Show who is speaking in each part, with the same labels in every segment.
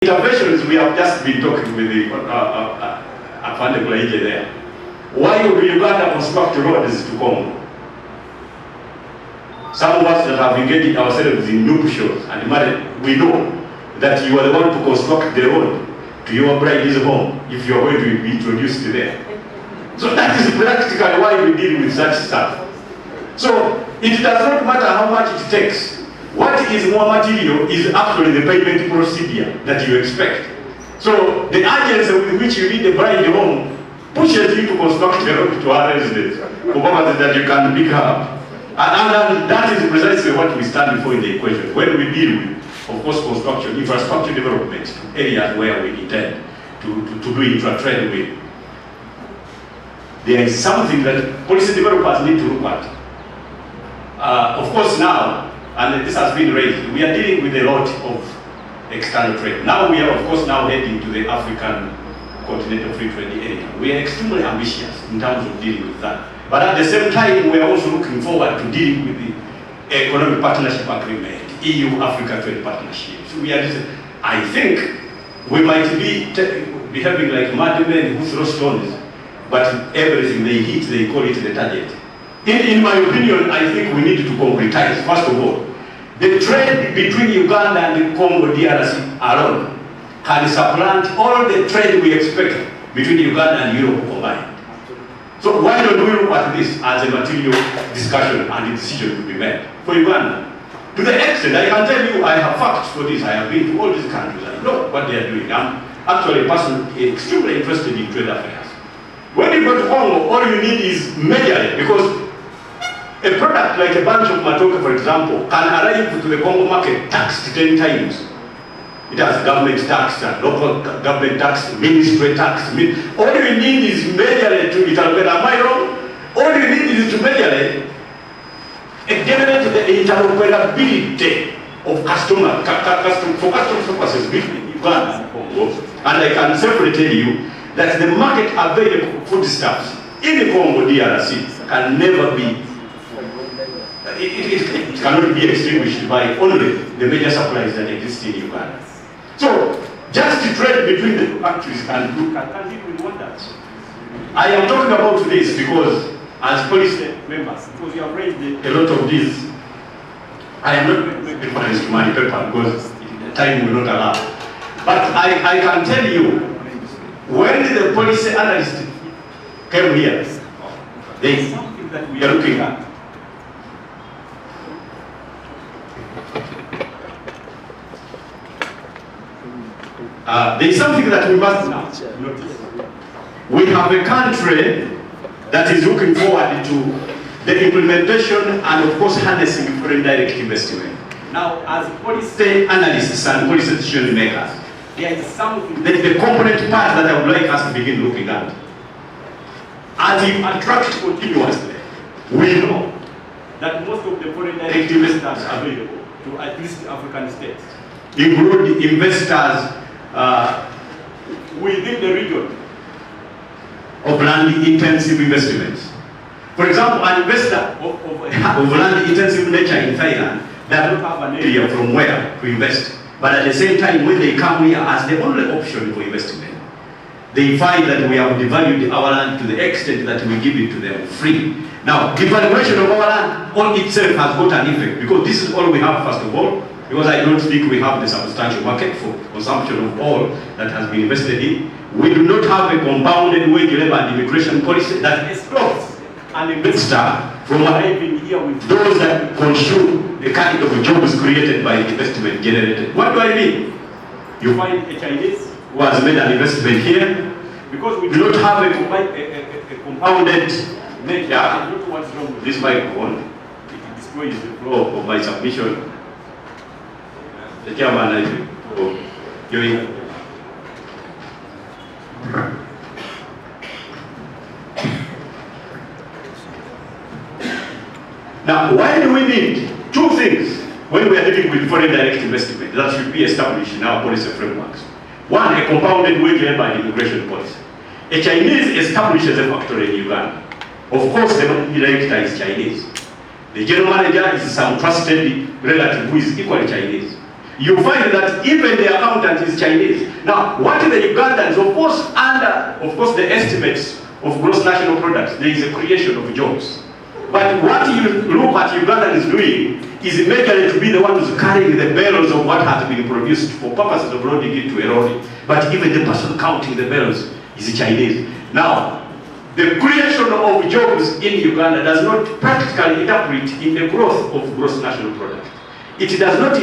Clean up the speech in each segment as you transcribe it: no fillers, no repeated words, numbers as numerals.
Speaker 1: Interventions, we have just been talking with the Kulaigye there. Why would Uganda construct roads to Congo? Some of us that have engaged ourselves in nuptials and marriage, we know that you are the one to construct the road to your bride's home if you are going to be introduced there. So that is practically why we deal with such stuff. So it does not matter how much it takes. What is more material is actually the payment procedure that you expect. So the urgency with which you need the bride home pushes you to construct a road to our residents that you can pick up. And that is precisely what we stand for in the equation. When we deal with, of course, construction, infrastructure development, areas where we intend to do intra-trade with, there is something that policy developers need to look at. Of course now, and this has been raised, we are dealing with a lot of external trade. Now we are, of course, now heading to the African continental free trade area. We are extremely ambitious in terms of dealing with that. But at the same time, we are also looking forward to dealing with the economic partnership agreement, EU-Africa trade partnership. So we are just, I think we might be behaving like madmen who throw stones, but everything they hit, they call it the target. In my opinion, I think we need to concretize, first of all, the trade between Uganda and the Congo DRC alone can supplant all the trade we expect between Uganda and Europe combined. So why don't we look at this as a material discussion and a decision to be made for Uganda? To the extent, I can tell you, I have facts for this. I have been to all these countries. I know what they are doing. I'm actually a person extremely interested in trade affairs. When you go to Congo, all you need is majorly, because a product like a bunch of matoke, for example, can arrive to the Congo market taxed 10 times. It has government tax, local government tax, ministry tax. All you need is majorly to, am I wrong? All you need is to majorly generate the interoperability of customer for custom purposes between Uganda and Congo. And I can safely tell you that the market available foodstuffs in the Congo DRC can never be, it cannot be extinguished by only the major supplies that exist in Uganda. So, just to trade between the two countries can deal with wonders. I am talking about this because, as policy members, because you have raised a lot of this, I am not going to make reference to my paper because time will not allow. But I can tell you, when the policy analyst came here, there is something that we are looking at. There is something that we must notice. We have a country that is looking forward to the implementation and, of course, harnessing foreign direct investment. Now, as policy analysts and policy decision makers, there is something, there is a component part that I would like us to begin looking at. As you attract continuously, we know that most of the foreign direct investors available to at least African states include investors within the region of land-intensive investments. For example, an investor of land-intensive nature in Thailand does not have an area from where to invest. But at the same time, when they come here as the only option for investment, they find that we have devalued our land to the extent that we give it to them free. Now, devaluation of our land on itself has got an effect, because this is all we have, first of all, because I don't think we have the substantial market for consumption of all that has been invested in. We do not have a compounded wage labor and immigration policy that stops an investor from arriving here with those that consume the kind of jobs created by investment generated. What do I mean? You find a Chinese who has made an investment here, because we do not have a compounded nature. I don't know what's wrong with this microphone. It destroys the flow of my submission. The chairman, now, why do we need two things when we are dealing with foreign direct investment that should be established in our policy frameworks? One, a compounded wage labor and immigration policy. A Chinese establishes a factory in Uganda. Of course, the director is Chinese. The general manager is some trusted relative who is equally Chinese. you find that even the accountant is Chinese. Now, what the Ugandans, of course, under, of course, the estimates of gross national products, there is a creation of jobs. But what you look at Uganda is doing is majorly to be the one who's carrying the barrels of what has been produced for purposes of loading it to a lorry. But even the person counting the barrels is Chinese. Now, the creation of jobs in Uganda does not practically interpret in the growth of gross national product. It does not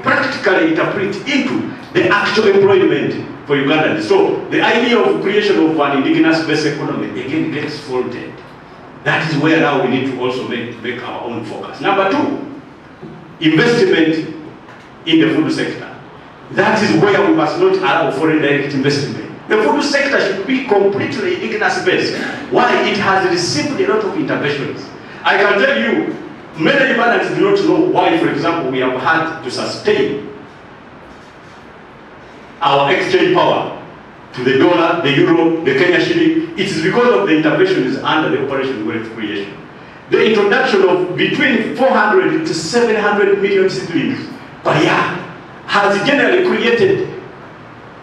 Speaker 1: practically interpret into the actual employment for Ugandans. So the idea of creation of an indigenous-based economy again gets faulted. That is where now we need to also make our own focus. Number two, investment in the food sector. That is where we must not allow foreign direct investment. The food sector should be completely indigenous-based. Why? It has received a lot of interventions. I can tell you, many Ugandans do not know why, for example, we have had to sustain our exchange power to the dollar, the euro, the Kenya shilling. It is because of the interventions under the Operation Wealth Creation. The introduction of between 400 to 700 million seedlings per year has generally created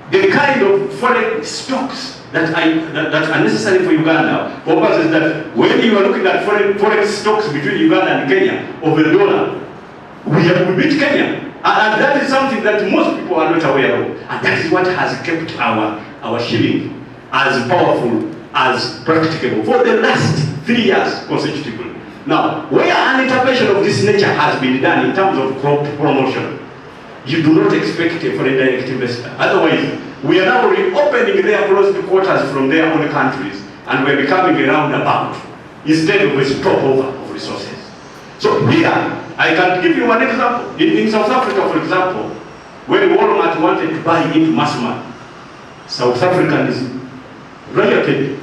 Speaker 1: the kind of foreign stocks that are necessary for Uganda. For purposes that when you are looking at foreign stocks between Uganda and Kenya over the dollar, we beat Kenya. And that is something that most people are not aware of. And that is what has kept our shilling as powerful, as practicable for the last 3 years consecutively. Now, where an intervention of this nature has been done in terms of crop promotion, you do not expect a foreign direct investor. Otherwise, we are now reopening their closed quarters from their own countries, and we're becoming a roundabout instead of a stopover of resources. So here, I can give you one example. In South Africa, for example, when Walmart wanted to buy into Massmart, South Africans rioted.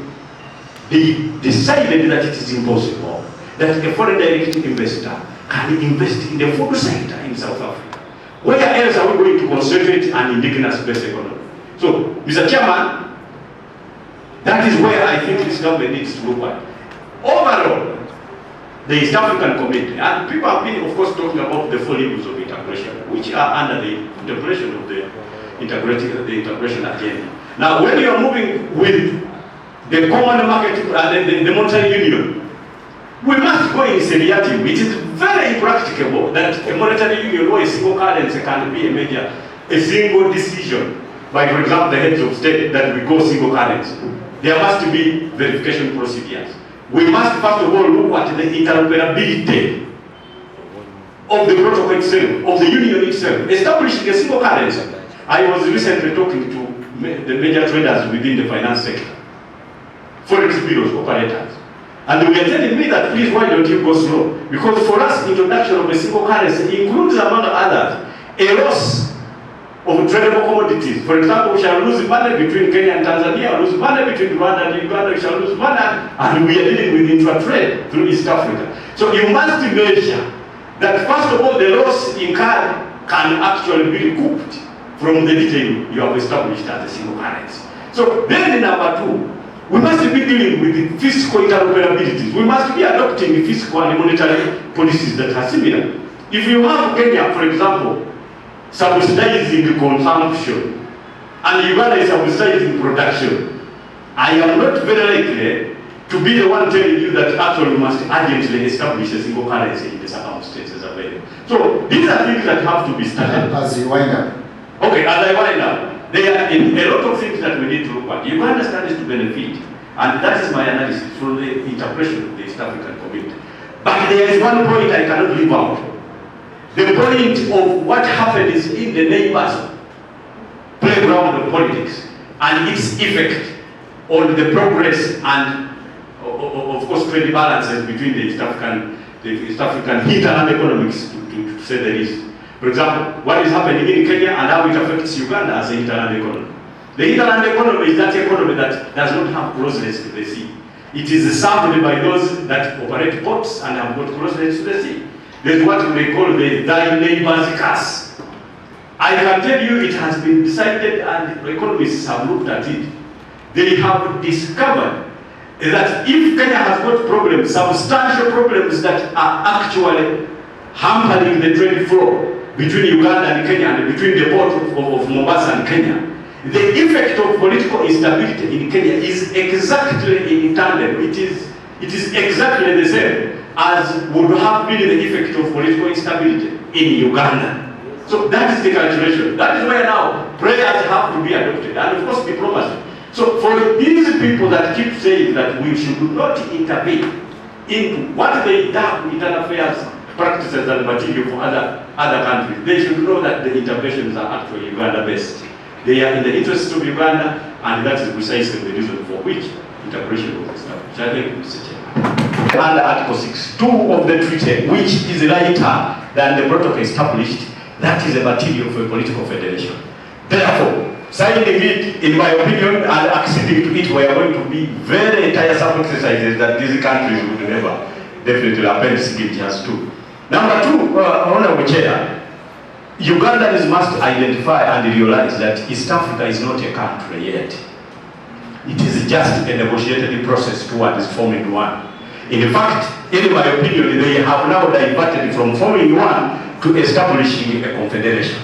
Speaker 1: They decided that it is impossible that a foreign direct investor can invest in the food sector in South Africa. Where else are we going to concentrate an indigenous-based economy? So, Mr. Chairman, that is where I think this government needs to look at. Overall, the East African community, and people have been, of course, talking about the four levels of integration, which are under the integration of the integration agenda. Now, when you are moving with the common market and the monetary union, we must go in seriety. It is very impracticable that a monetary union or a single currency can be a single decision by, for example, the heads of state that we go single currency. There must be verification procedures. We must first of all look at the interoperability of the protocol itself, of the union itself, establishing a single currency. I was recently talking to the major traders within the finance sector, forex bureaus, operators. And they were telling me that, please, why don't you go slow? Because for us, introduction of a single currency includes, among others, a loss of tradable commodities. For example, we shall lose money between Kenya and Tanzania, lose money between Rwanda and Uganda, we shall lose money, and we are dealing with intra-trade through East Africa. So you must measure that, first of all, the loss incurred can actually be recouped from the detail you have established as a single currency. So then, number two, we must be dealing with the fiscal interoperabilities. We must be adopting fiscal and monetary policies that are similar. If you have Kenya, for example, subsidizing consumption, and Uganda is subsidizing production, I am not very likely to be the one telling you that actually we must urgently establish a single currency in the circumstances available. So these are things that have to be studied.
Speaker 2: As you wind up.
Speaker 1: Okay, as I wind up. There are a lot of things that we need to look at. Uganda stands to benefit, and that is my analysis from the integration of the East African community. But there is one point I cannot leave out. The point of what happens in the neighbors' playground of politics and its effect on the progress and, of course, trade balances between the East African hinterland economics, to say the least. For example, what is happening in Kenya and how it affects Uganda as a hinterland economy. The hinterland economy is that economy that does not have closeness to the sea. It is served by those that operate ports and have got closeness to the sea. There's what they call the thy neighbor's curse. I can tell you it has been decided, and economists have looked at it. They have discovered that if Kenya has got problems, substantial problems that are actually hampering the trade flow between Uganda and Kenya, and between the port of Mombasa and Kenya, the effect of political instability in Kenya is exactly in tandem. It is exactly the same as would have been the effect of political instability in Uganda. So that is the calculation. That is where now prayers have to be adopted, and of course diplomacy. So for these people that keep saying that we should not intervene into what they done internal affairs practices and material for other countries, they should know that the interventions are actually Uganda-based. They are in the interest of Uganda, and that is precisely the reason for which integration was established. I think, Mr. Chairman. Under Article 6.2 of the treaty, which is lighter than the protocol established, that is a material for a political federation. Therefore, signing it, in my opinion, and acceding to it were going to be very tiresome exercises that these countries would never definitely append signatures to. Number two, Honorable Chair, Ugandans must identify and realize that East Africa is not a country yet. It is just a negotiated process towards forming one. In fact, in my opinion, they have now diverted from forming one to establishing a confederation,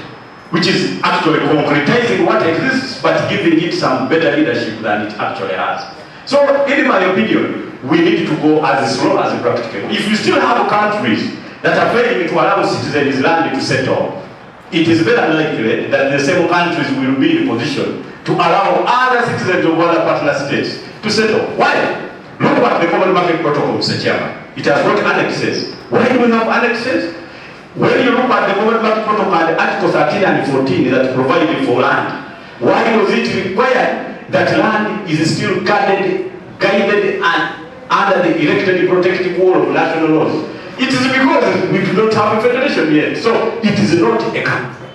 Speaker 1: which is actually concretizing what exists but giving it some better leadership than it actually has. So, in my opinion, we need to go as slow as practical. If we still have countries that are failing to allow citizens land to settle, it is very unlikely that the same countries will be in a position to allow other citizens of other partner states to settle. Why? Look at the Common Market Protocol, Mr. Chairman. It has got annexes. Why do we have annexes? When you look at the Common Market Protocol and Article 13 and 14 that provide for land, why was it required that land is still guided and under the elected protective wall of national laws? It is because we do not have a federation yet, so it is not a country.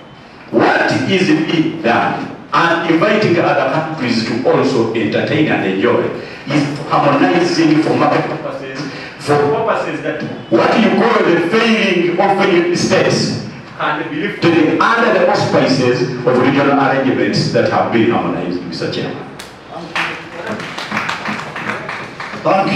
Speaker 1: What is being done and inviting other countries to also entertain and enjoy is harmonizing for market purposes, for purposes that what you call the failing of failing states can be lifted under the auspices of regional arrangements that have been harmonized, Mr. Chairman. Thank you.